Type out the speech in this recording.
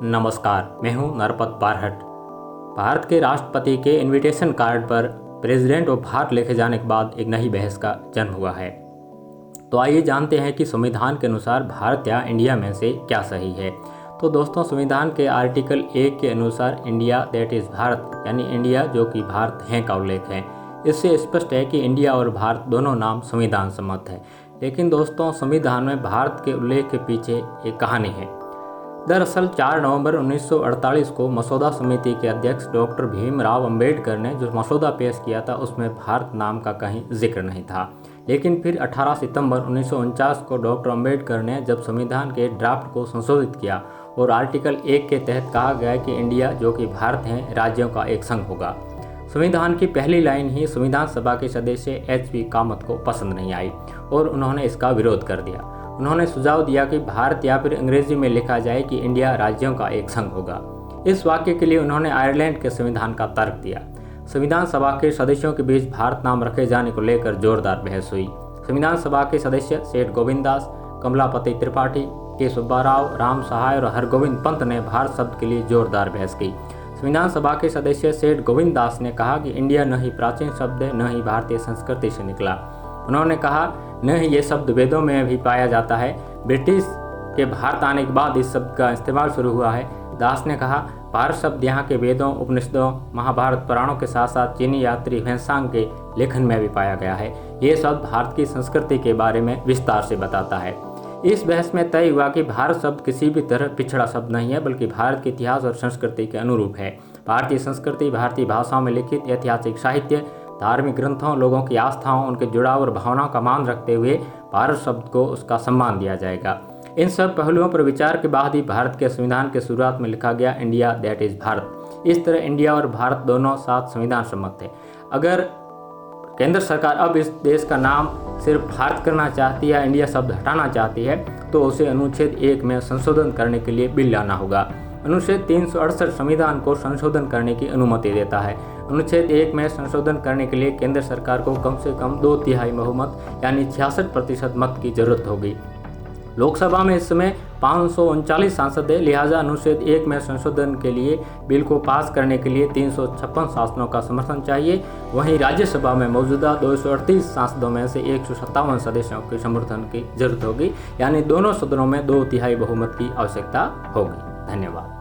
नमस्कार, मैं हूं नरपत बारहट। भारत के राष्ट्रपति के इनविटेशन कार्ड पर प्रेसिडेंट ऑफ भारत लिखे जाने के बाद एक नई बहस का जन्म हुआ है। तो आइए जानते हैं कि संविधान के अनुसार भारत या इंडिया में से क्या सही है। तो दोस्तों, संविधान के आर्टिकल 1 के अनुसार इंडिया दैट इज़ भारत यानी इंडिया जो कि भारत है का उल्लेख है। इससे स्पष्ट है कि इंडिया और भारत दोनों नाम संविधान सम्मत है। लेकिन दोस्तों, संविधान में भारत के उल्लेख के पीछे एक कहानी है। दरअसल 4 नवंबर 1948 को मसौदा समिति के अध्यक्ष डॉक्टर भीमराव अंबेडकर ने जो मसौदा पेश किया था उसमें भारत नाम का कहीं जिक्र नहीं था। लेकिन फिर 18 सितंबर 1949 को डॉक्टर अंबेडकर ने जब संविधान के ड्राफ्ट को संशोधित किया और आर्टिकल 1 के तहत कहा गया कि इंडिया जो कि भारत है राज्यों का एक संघ होगा। संविधान की पहली लाइन ही संविधान सभा के सदस्य HP कामत को पसंद नहीं आई और उन्होंने इसका विरोध कर दिया। उन्होंने सुझाव दिया कि भारत या फिर अंग्रेजी में लिखा जाए कि इंडिया राज्यों का एक संघ होगा। इस वाक्य के लिए उन्होंने आयरलैंड के संविधान का तर्क दिया। संविधान सभा के सदस्यों के बीच भारत नाम रखे जाने को लेकर जोरदार बहस हुई। संविधान सभा के सदस्य सेठ गोविंददास, कमलापति त्रिपाठी, के सुब्बा राव, राम सहाय और हरगोविंद पंत ने भारत शब्द के लिए जोरदार बहस की। संविधान सभा के सदस्य सेठ गोविंददास ने कहा कि इंडिया न ही प्राचीन शब्द है, न ही भारतीय संस्कृति से निकला। उन्होंने कहा न ही ये शब्द वेदों में भी पाया जाता है, ब्रिटिश के भारत आने के बाद इस शब्द का इस्तेमाल शुरू हुआ है। दास ने कहा भारत शब्द यहाँ के वेदों, उपनिषदों, महाभारत पुराणों के साथ साथ चीनी यात्री ह्वेनसांग के लेखन में भी पाया गया है। ये शब्द भारत की संस्कृति के बारे में विस्तार से बताता है। इस बहस में तय हुआ कि भारत शब्द किसी भी तरह पिछड़ा शब्द नहीं है, बल्कि भारत के इतिहास और संस्कृति के अनुरूप है। भारतीय संस्कृति, भारतीय भाषाओं में लिखित ऐतिहासिक साहित्य, धार्मिक ग्रंथों, लोगों की आस्थाओं, उनके जुड़ाव और भावनाओं का मान रखते हुए भारत शब्द को उसका सम्मान दिया जाएगा। इन सब पहलुओं पर विचार के बाद ही भारत के संविधान के शुरुआत में लिखा गया इंडिया दैट इज़ भारत। इस तरह इंडिया और भारत दोनों साथ संविधान सम्मत है। अगर केंद्र सरकार अब इस देश का नाम सिर्फ भारत करना चाहती है या इंडिया शब्द हटाना चाहती है तो उसे अनुच्छेद 1 में संशोधन करने के लिए बिल लाना होगा। अनुच्छेद 368 संविधान को संशोधन करने की अनुमति देता है। अनुच्छेद 1 में संशोधन करने के लिए केंद्र सरकार को कम से कम 2/3 बहुमत यानी 66% मत की जरूरत होगी। लोकसभा में इस समय 539 सांसद है, लिहाजा अनुच्छेद 1 में संशोधन के लिए बिल को पास करने के लिए 356 सांसदों का समर्थन चाहिए। वहीं राज्यसभा में मौजूदा 238 सांसदों में से 157 सदस्यों के समर्थन की जरूरत होगी, यानी दोनों सदनों में 2/3 बहुमत की आवश्यकता होगी। धन्यवाद।